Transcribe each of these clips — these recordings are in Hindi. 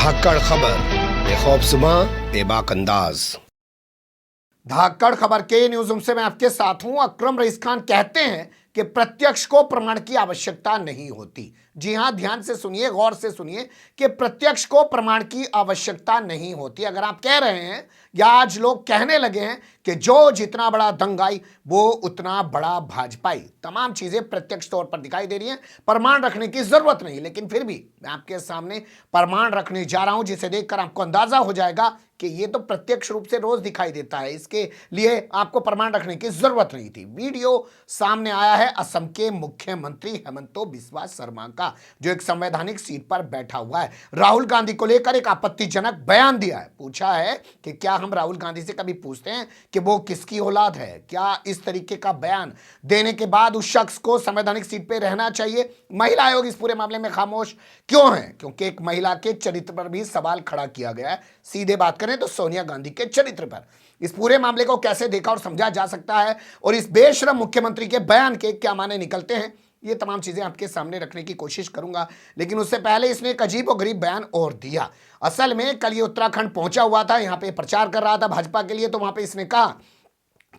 धाकड़ खबर बेखौफसमा बेबाक अंदाज। धाकड़ खबर के न्यूज रूम से मैं आपके साथ हूं। अकरम रईस खान कहते हैं कि प्रत्यक्ष को प्रमाण की आवश्यकता नहीं होती। जी हां, ध्यान से सुनिए, गौर से सुनिए कि प्रत्यक्ष को प्रमाण की आवश्यकता नहीं होती। अगर आप कह रहे हैं या आज लोग कहने लगे हैं कि जो जितना बड़ा दंगाई वो उतना बड़ा भाजपाई, तमाम चीजें प्रत्यक्ष तौर पर दिखाई दे रही हैं, प्रमाण रखने की जरूरत नहीं। लेकिन फिर भी मैं आपके सामने प्रमाण रखने जा रहा हूं जिसे देखकर आपको अंदाजा हो जाएगा कि ये तो प्रत्यक्ष रूप से रोज दिखाई देता है, इसके लिए आपको प्रमाण रखने की जरूरत नहीं थी। वीडियो सामने आया है असम के मुख्यमंत्री हेमंत बिस्वा शर्मा का, जो एक संवैधानिक सीट पर बैठा हुआ है। राहुल गांधी को लेकर एक आपत्तिजनक बयान दिया है। पूछा है कि क्या हम राहुल गांधी से कभी पूछते हैं कि वो किसकी औलाद है? क्या इस तरीके का बयान देने के बाद उस शख्स को संवैधानिक सीट पर रहना चाहिए? महिला आयोग इस पूरे मामले में खामोश क्यों है? क्योंकि एक महिला के चरित्र पर भी सवाल खड़ा किया गया है। सीधे बात करें तो सोनिया गांधी के चरित्र पर। इस पूरे मामले को कैसे देखा और समझा जा सकता है और इस बेशरम मुख्यमंत्री के बयान के क्या माने निकलते हैं, ये तमाम चीजें आपके सामने रखने की कोशिश करूंगा। लेकिन उससे पहले इसने एक अजीब और गरीब बयान और दिया। असल में कल ये उत्तराखंड पहुंचा हुआ था, यहां पे प्रचार कर रहा था भाजपा के लिए। तो वहां पे इसने कहा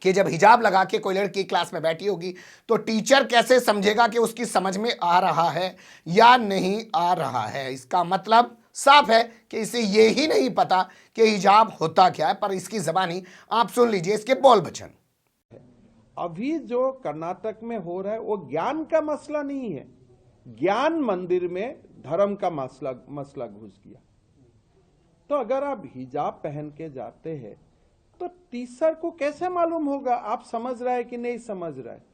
कि जब हिजाब लगा के कोई लड़की क्लास में बैठी होगी तो टीचर कैसे समझेगा कि उसकी समझ में आ रहा है या नहीं आ रहा है। इसका मतलब साफ है कि इसे ये ही नहीं पता कि हिजाब होता क्या है। पर इसकी ज़बानी आप सुन लीजिए, इसके बोल बचन। अभी जो कर्नाटक में हो रहा है वो ज्ञान का मसला नहीं है। ज्ञान मंदिर में धर्म का मसला घुस गया। तो अगर आप हिजाब पहन के जाते हैं तो टीचर को कैसे मालूम होगा आप समझ रहा है कि नहीं समझ रहा है?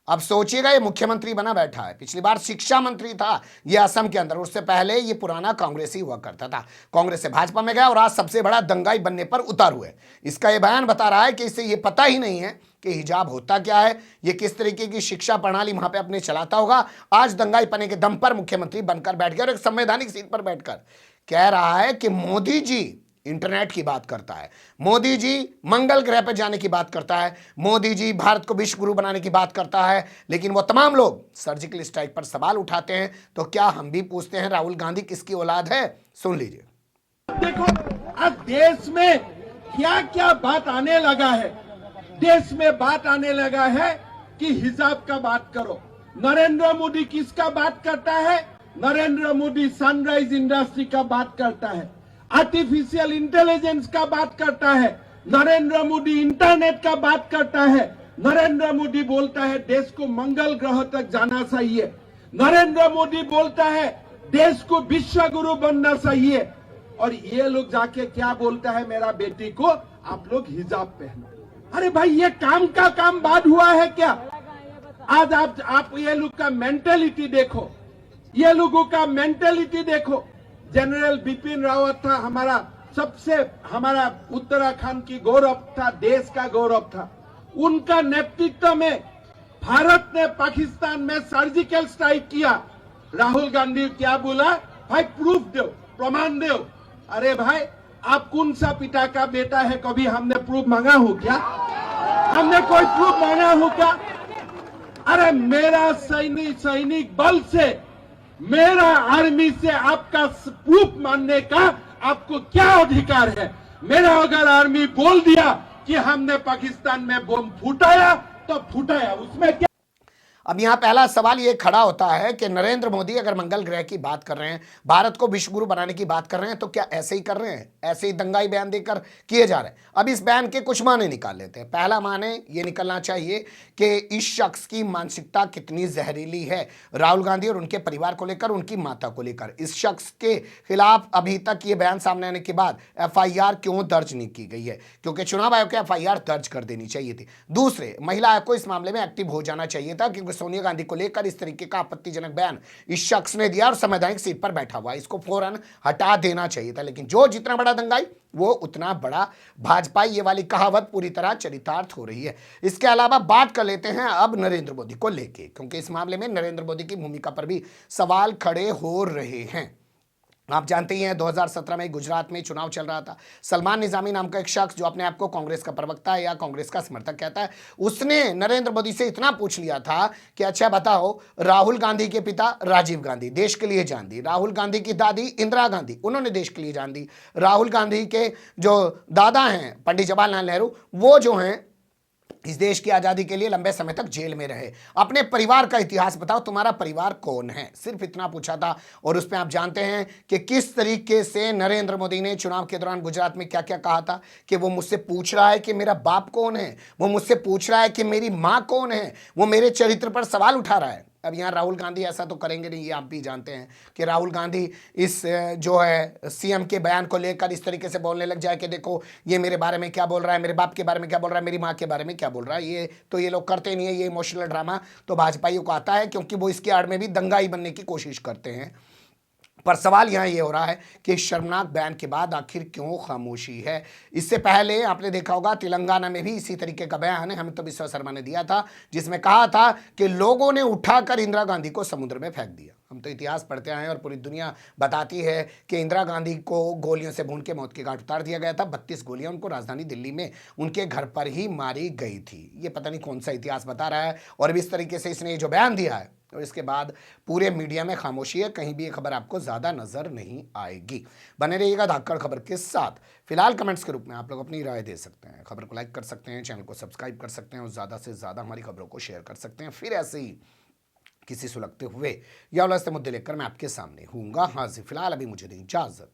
अब सोचिएगा, ये मुख्यमंत्री बना बैठा है, पिछली बार शिक्षा मंत्री था ये असम के अंदर, उससे पहले ये पुराना कांग्रेसी हुआ करता था, कांग्रेस से भाजपा में गया और आज सबसे बड़ा दंगाई बनने पर उतार हुए। इसका ये बयान बता रहा है कि इसे ये पता ही नहीं है कि हिजाब होता क्या है, ये किस तरीके की शिक्षा प्रणाली वहां पे अपने चलाता होगा। आज दंगाई पने के दम पर मुख्यमंत्री बनकर बैठ गया और एक संवैधानिक सीट पर बैठकर कह रहा है कि मोदी जी इंटरनेट की बात करता है, मोदी जी मंगल ग्रह पर जाने की बात करता है, मोदी जी भारत को विश्व गुरु बनाने की बात करता है। लेकिन वो तमाम लोग सर्जिकल स्ट्राइक पर सवाल उठाते हैं। तो क्या हम भी पूछते हैं राहुल गांधी किसकी औलाद है? सुन लीजिए। देखो आज देश में क्या क्या बात आने लगा है। देश में बात आने लगा है कि हिजाब का बात करो। नरेंद्र मोदी किसका बात करता है? नरेंद्र मोदी सनराइज इंडस्ट्री का बात करता है, आर्टिफिशियल इंटेलिजेंस का बात करता है, नरेंद्र मोदी इंटरनेट का बात करता है, नरेंद्र मोदी बोलता है देश को मंगल ग्रह तक जाना चाहिए, नरेंद्र मोदी बोलता है देश को विश्व गुरु बनना चाहिए। और ये लोग जाके क्या बोलता है मेरा बेटी को आप लोग हिजाब पहनो। अरे भाई ये काम का काम बाद हुआ है क्या? आज आप ये लोग का मेंटेलिटी देखो, ये लोगों का मेंटेलिटी देखो। जनरल बिपिन रावत था हमारा उत्तराखंड की गौरव था, देश का गौरव था। उनका नेतृत्व में भारत ने पाकिस्तान में सर्जिकल स्ट्राइक किया। राहुल गांधी क्या बोला? भाई प्रूफ दो, प्रमाण दो। अरे भाई आप कौन सा पिता का बेटा है? कभी हमने प्रूफ मांगा हो क्या? हमने कोई प्रूफ मांगा हो क्या? अरे मेरा सैनिक बल से, मेरा आर्मी से आपका प्रूफ मानने का आपको क्या अधिकार है? मेरा अगर आर्मी बोल दिया कि हमने पाकिस्तान में बम फूटाया तो फूटाया, उसमें क्या? अब यहां पहला सवाल यह खड़ा होता है कि नरेंद्र मोदी अगर मंगल ग्रह की बात कर रहे हैं, भारत को विश्व गुरु बनाने की बात कर रहे हैं, तो क्या ऐसे ही कर रहे हैं? ऐसे ही दंगाई बयान देकर किए जा रहे हैं? अब इस बयान के कुछ माने निकाल लेते हैं। पहला माने ये निकलना चाहिए कि इस शख्स की मानसिकता कितनी जहरीली है, राहुल गांधी और उनके परिवार को लेकर, उनकी माता को लेकर। इस शख्स के खिलाफ अभी तक ये बयान सामने आने के बाद FIR क्यों दर्ज नहीं की गई है? क्योंकि चुनाव आयोग को FIR दर्ज कर देनी चाहिए थी। दूसरे, महिला आयोग को इस मामले में एक्टिव हो जाना चाहिए था, क्योंकि सोनिया गांधी को लेकर इस तरीके का आपत्तिजनक बयान इस शख्स ने दिया और संवैधानिक सीट पर बैठा हुआ, इसको फौरन हटा देना चाहिए था। लेकिन जो जितना बड़ा दंगाई वो उतना बड़ा भाजपाई, ये वाली कहावत पूरी तरह चरितार्थ हो रही है। इसके अलावा बात कर लेते हैं अब नरेंद्र मोदी को लेके, क्योंकि इस मामले में नरेंद्र मोदी की भूमिका पर भी सवाल खड़े हो रहे हैं। आप जानते ही हैं 2017 में गुजरात में चुनाव चल रहा था। सलमान निजामी नाम का एक शख्स जो अपने आप को कांग्रेस का प्रवक्ता या कांग्रेस का समर्थक कहता है, उसने नरेंद्र मोदी से इतना पूछ लिया था कि अच्छा बताओ, राहुल गांधी के पिता राजीव गांधी देश के लिए जान दी, राहुल गांधी की दादी इंदिरा गांधी उन्होंने देश के लिए जान दी, राहुल गांधी के जो दादा हैं पंडित जवाहरलाल नेहरू वो जो हैं इस देश की आजादी के लिए लंबे समय तक जेल में रहे, अपने परिवार का इतिहास बताओ, तुम्हारा परिवार कौन है। सिर्फ इतना पूछा था। और उसमें आप जानते हैं कि किस तरीके से नरेंद्र मोदी ने चुनाव के दौरान गुजरात में क्या क्या कहा था कि वो मुझसे पूछ रहा है कि मेरा बाप कौन है, वो मुझसे पूछ रहा है कि मेरी मां कौन है, वो मेरे चरित्र पर सवाल उठा रहा है। अब यहाँ राहुल गांधी ऐसा तो करेंगे नहीं, ये आप भी जानते हैं कि राहुल गांधी इस जो है सीएम के बयान को लेकर इस तरीके से बोलने लग जाए कि देखो ये मेरे बारे में क्या बोल रहा है, मेरे बाप के बारे में क्या बोल रहा है, मेरी माँ के बारे में क्या बोल रहा है। ये तो ये लोग करते नहीं है, ये इमोशनल ड्रामा तो भाजपाइयों को आता है, क्योंकि वो इसकी आड़ में भी दंगाई बनने की कोशिश करते हैं। पर सवाल यहाँ ये हो रहा है कि शर्मनाक बयान के बाद आखिर क्यों खामोशी है। इससे पहले आपने देखा होगा तेलंगाना में भी इसी तरीके का बयान है हेमंत बिस्वा शर्मा ने दिया था, जिसमें कहा था कि लोगों ने उठाकर इंदिरा गांधी को समुद्र में फेंक दिया। हम तो इतिहास पढ़ते आए हैं और पूरी दुनिया बताती है कि इंदिरा गांधी को गोलियों से भून के मौत के घाट उतार दिया गया था। 32 गोलियां उनको राजधानी दिल्ली में उनके घर पर ही मारी गई थी। ये पता नहीं कौन सा इतिहास बता रहा है। और भी इस तरीके से इसने जो बयान दिया है और इसके बाद पूरे मीडिया में खामोशी है, कहीं भी ये खबर आपको ज़्यादा नजर नहीं आएगी। बने रहिएगा धाकड़ खबर के साथ। फिलहाल कमेंट्स के रूप में आप लोग अपनी राय दे सकते हैं, खबर को लाइक कर सकते हैं, चैनल को सब्सक्राइब कर सकते हैं और ज़्यादा से ज़्यादा हमारी खबरों को शेयर कर सकते हैं। फिर ऐसे ही किसी सुलगते हुए या उलझते मुद्दे लेकर मैं आपके सामने हूँगा हाजिर। फिलहाल अभी मुझे दें इजाज़त।